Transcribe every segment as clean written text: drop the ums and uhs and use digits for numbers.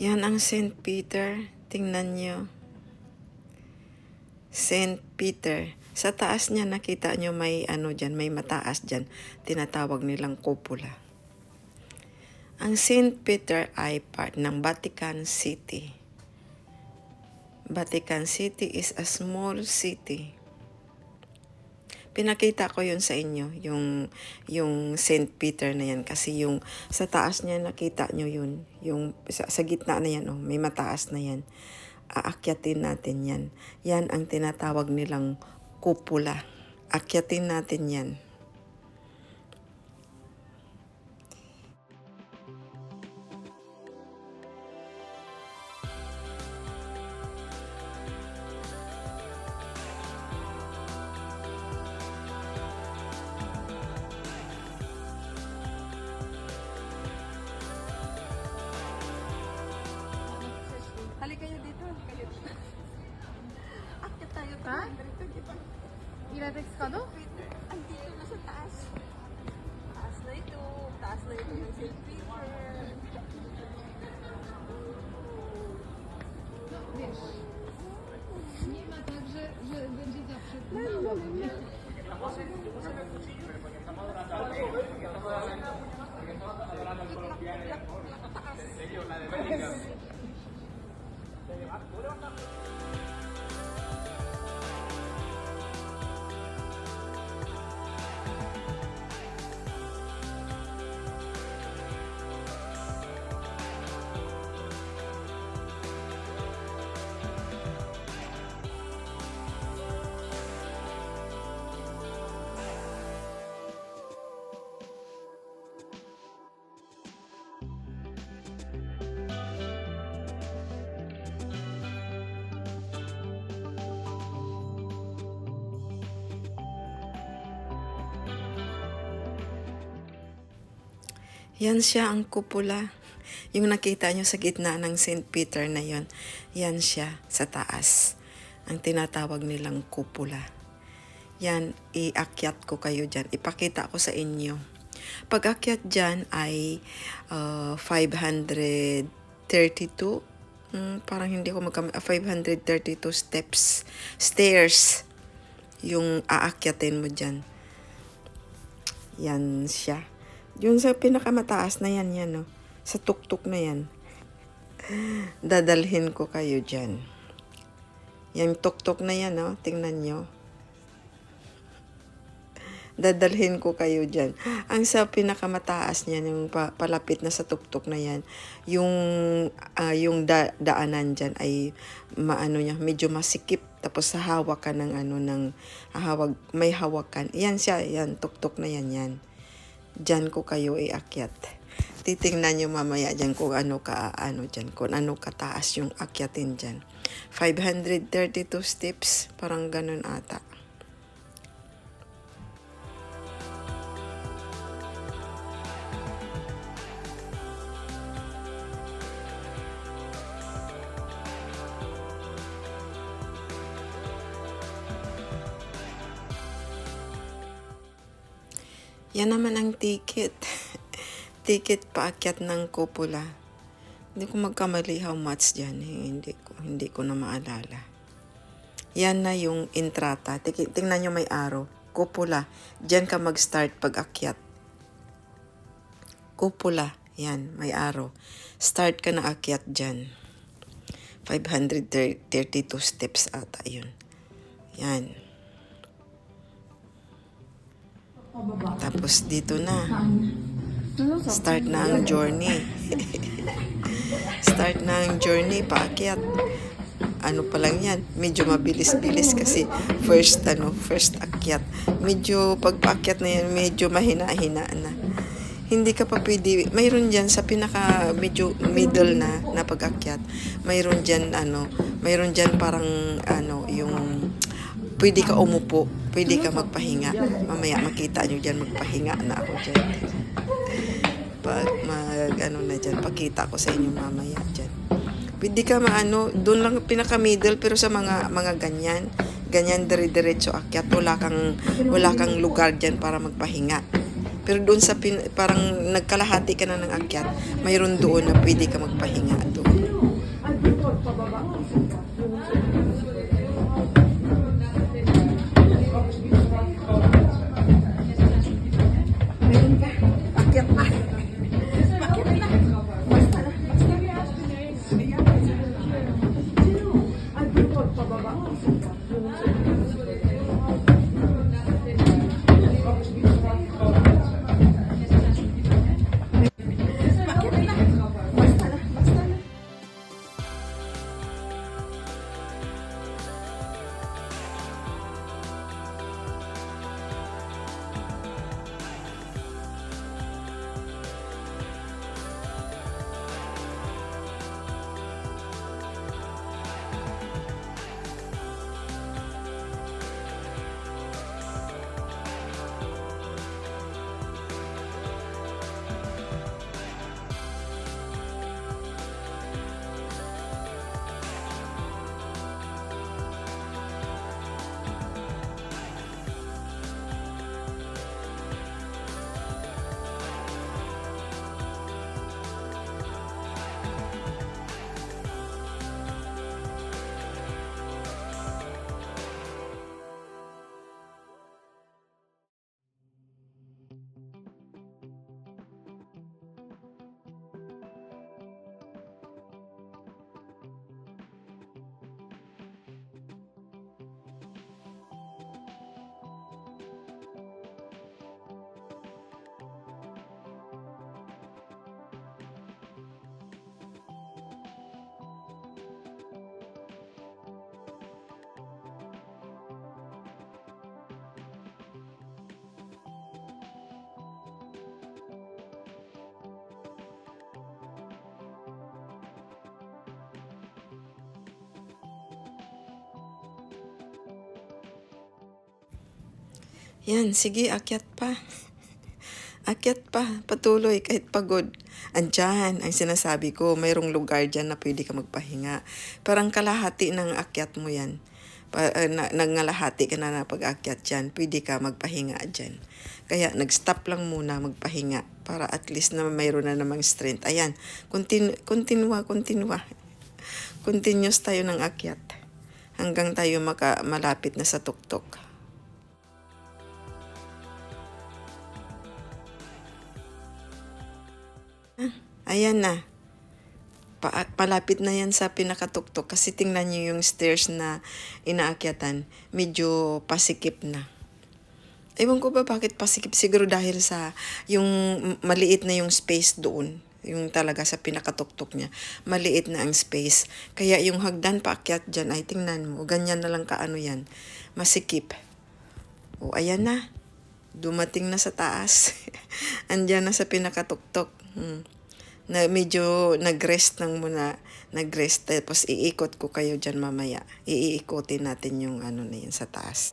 Yan ang St. Peter. Tingnan nyo. St. Peter. Sa taas niya, nakita nyo may ano dyan, may mataas dyan. Tinatawag nilang cupola. Ang St. Peter ay part ng Vatican City. Vatican City is a small city. Pinakita ko yun sa inyo, yung St. Peter na yan. Kasi yung sa taas niya, nakita nyo yun. Yung sa gitna na yan, oh, may mataas na yan. Aakyatin natin yan. Yan ang tinatawag nilang cupola. Akyatin natin yan. Hali kayo dito. Kayo dito. Akit tayo. Ha? Ilatex ka no? Andito na sa taas. Taas na ito. Taas na ito ng St. Peter. Wiesz, nie ma tak, że będzie zawsze mało, nie? Yan siya ang cupola. Yung nakita nyo sa gitna ng St. Peter na yon, yan siya sa taas. Ang tinatawag nilang cupola. Yan, iakyat ko kayo dyan. Ipakita ko sa inyo. Pag akyat dyan ay 532. Parang hindi ko 532 steps. Stairs. Yung aakyatin mo dyan. Yan siya. Yung sa pinakamataas na yan, no? Sa tuktok na yan. Dadalhin ko kayo dyan. Yung tuktok na yan, no? Tingnan nyo. Dadalhin ko kayo dyan. Ang sa pinakamataas niyan, yung palapit na sa tuktok na yan, yung daanan dyan ay maano niya, medyo masikip. Tapos sa hawakan ng may hawakan. Yan siya, yan, tuktok na yan, yan. Diyan ko kayo iakyat. Titingnan nyo mamaya dyan kung ano kataas yung akyatin dyan. 532 steps, parang ganun ata. Yan naman ang ticket. Ticket paakyat ng cupola. Hindi ko magkamali how much dyan. Hindi ko na maalala. Yan na yung entrata. Tingnan nyo may arrow. Cupola. Diyan ka mag-start pag akyat. Cupola. Yan, may arrow. Start ka na akyat dyan. 532 steps ata yun. Yan. Tapos dito na. Start na ang journey. Start na ang journey, paakyat. Ano pa lang yan, medyo mabilis-bilis kasi first akyat. Medyo pagpaakyat na yan, medyo mahina-hina na. Hindi ka pa pwede, mayroon dyan sa pinaka medyo middle na pag-akyat. Mayroon dyan parang yung pwede ka umupo, pwede ka magpahinga. Mamaya makita nyo dyan, magpahinga na ako dyan. Pag na dyan, pakita ko sa inyo mamaya dyan. Pwede ka doon lang pinaka-middle, pero sa mga ganyan dire-diretso akyat, wala kang lugar dyan para magpahinga. Pero doon sa parang nagkalahati ka na ng akyat, mayroon doon na pwede ka magpahinga doon. Akyat pa. Yan, sige, akyat pa. Akyat pa, patuloy kahit pagod. Andyan, ang sinasabi ko, mayroong lugar dyan na pwede ka magpahinga. Parang kalahati ng akyat mo yan. Nangalahati ka na pag-akyat dyan, pwede ka magpahinga dyan. Kaya nag-stop lang muna magpahinga para at least na mayroon na namang strength. Ayan, continue. Continuous tayo ng akyat hanggang tayo malapit na sa tuktok. Ayan na. Palapit na yan sa pinakatuktok kasi tingnan nyo yung stairs na inaakyatan. Medyo pasikip na. Ewan ko ba bakit pasikip? Siguro dahil sa yung maliit na yung space doon. Yung talaga sa pinakatuktok niya. Maliit na ang space. Kaya yung hagdan paakyat dyan, ay tingnan mo. Ganyan na lang kaano yan. Masikip. O ayan na. Dumating na sa taas. Andyan na sa pinakatuktok. Na medyo nag-rest lang muna, nag-rest, tapos iikot ko kayo dyan mamaya. Iikotin natin yung ano na yun sa taas.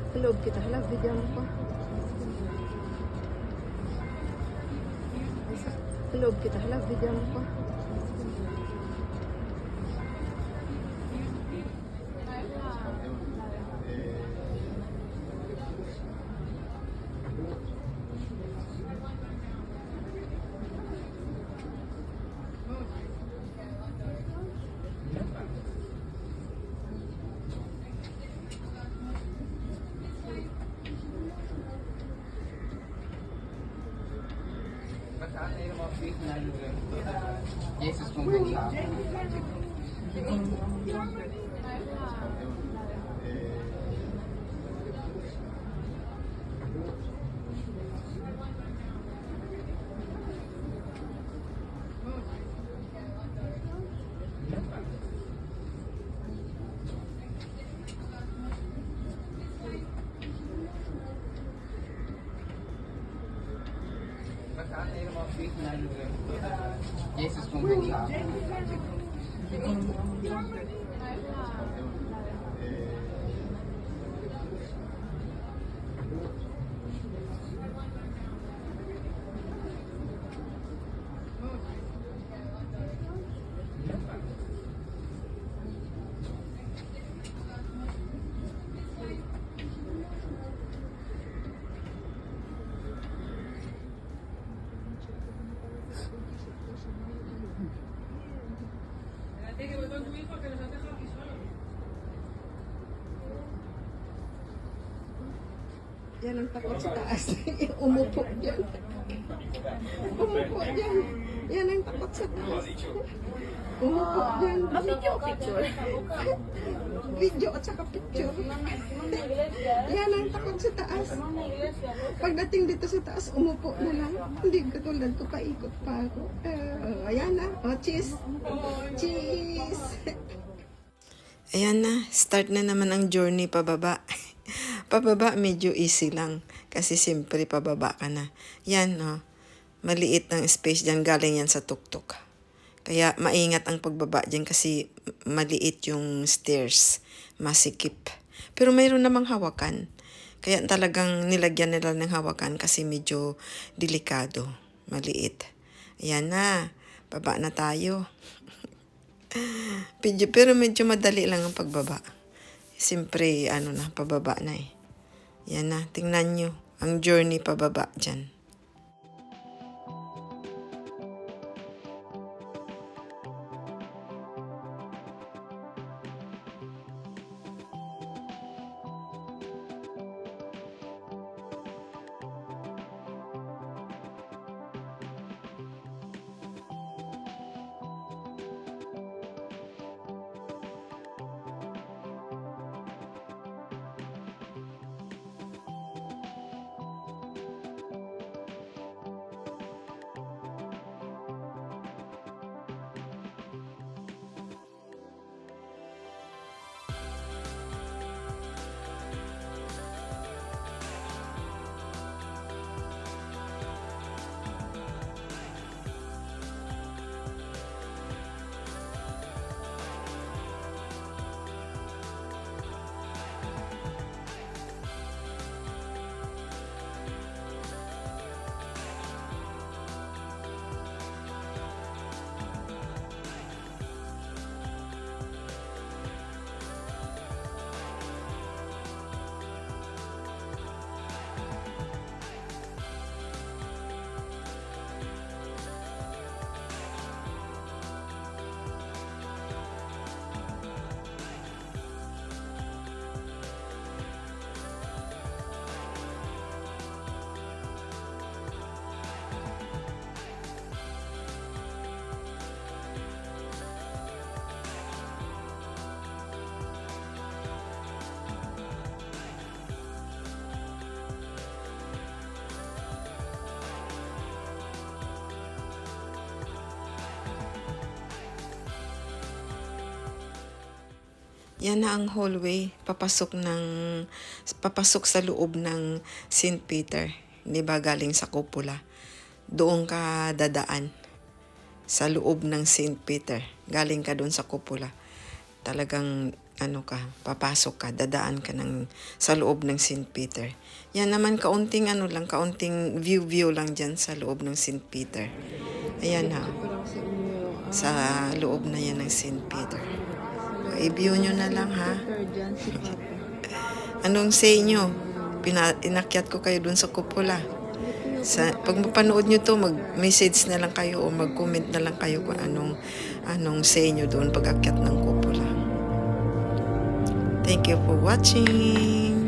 Hello kita, hala, video mo pa. Hello kita, hala, video mo pa. Yesus kung siya. Jesus kung gani. Yan ang takot sa taas. Umupo dyan. Umupo dyan. Yan ang takot sa taas. Umupo dyan. Video picture. Video at saka picture. Yan ang takot sa taas. Pagdating dito sa taas, umupo na lang. Hindi katulad ko, paikot pa ako. Ayan na. Oh, cheese. Cheese. Ayan na. Start na naman ang journey pababa. Pababa medyo easy lang. Kasi siyempre pababa ka na. Yan, no. Maliit ang space dyan. Galing yan sa tuktok. Kaya maingat ang pagbaba dyan kasi maliit yung stairs. Masikip. Pero mayroon namang hawakan. Kaya talagang nilagyan nila ng hawakan kasi medyo delikado. Maliit. Ayan na. Baba na tayo. Pero medyo madali lang ang pagbaba. Siyempre, pababa na eh. Yan na, tingnan nyo. Ang journey pababa dyan. Yan na ang hallway, papasok sa loob ng St. Peter. Di ba, galing sa kupula. Doon ka dadaan sa loob ng St. Peter. Galing ka doon sa kupula. Talagang papasok ka, dadaan ka sa loob ng St. Peter. Yan naman kaunting kaunting view lang dyan sa loob ng St. Peter. Ayan ha. Sa loob na yan ng St. Peter. I-view nyo na lang ha. Anong say nyo? Inakyat ko kayo dun sa kupula. Pag mapanood nyo to, mag-message na lang kayo o mag-comment na lang kayo kung anong say nyo doon pag akyat ng kupula. Thank you for watching.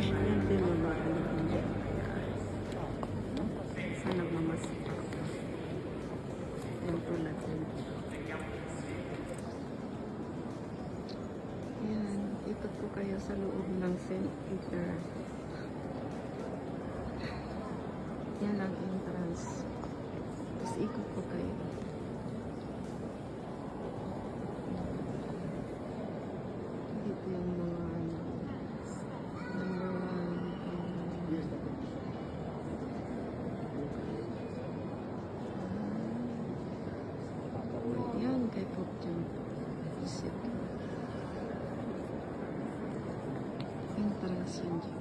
Ikot ko kayo sa loob ng St. Peter. Yan ang entrance. Tapos ikot ko kayo. Dito yung mga number 1. madalas yan dyan.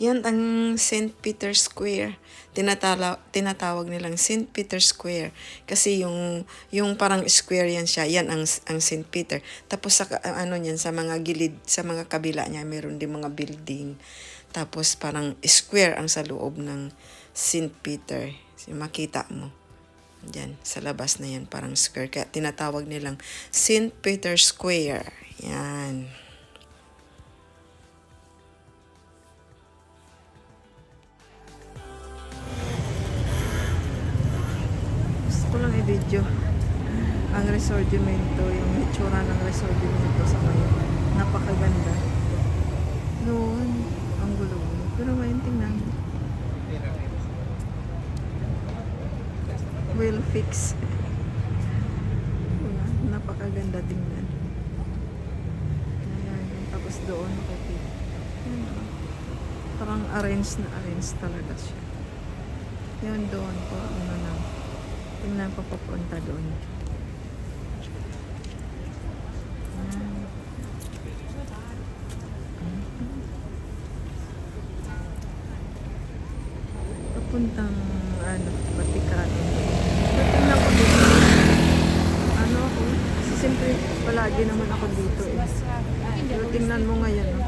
Yan ang St. Peter's Square. Tinatawag nilang St. Peter's Square. Kasi yung parang square yan siya. Yan ang St. Peter. Tapos sa ano niyan, sa mga gilid, sa mga kabila niya, meron din mga building. Tapos parang square ang sa loob ng St. Peter. Makita mo. Diyan, sa labas na yan, parang square. Kaya tinatawag nilang St. Peter's Square. Yan. Gusto ko lang i-video ang Resorgimento, yung itsura ng Resorgimento sa ngayon. Napakaganda. Noon, ang gulo-gulo. Pero ngayon tingnan. Well fix. Napakaganda tingnan. Ayan, tapos doon makikita. Ayan, parang arrange talaga siya. Yun doon po, ano na. Tingnan pa papunta doon. Ayan. Papuntang Vaticano. Tingnan ko dito. Ano ako? Kasi siyempre palagi naman ako dito eh. Pero tingnan mo ngayon, no?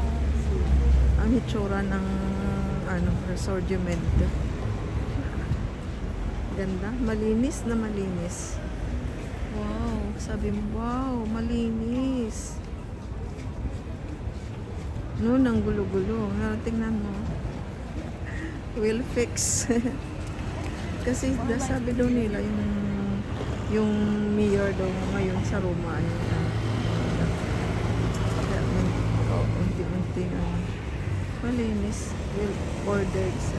Ang hitsura ng Resorgimento. Ganda, malinis na malinis. Wow, sabi mo, wow, malinis. Noon ang gulo-gulo. Tingnan mo. Will fix. Kasi sabi daw nila yung mayor daw ngayon sa Roma ay unti-unti malinis. Well ordered sa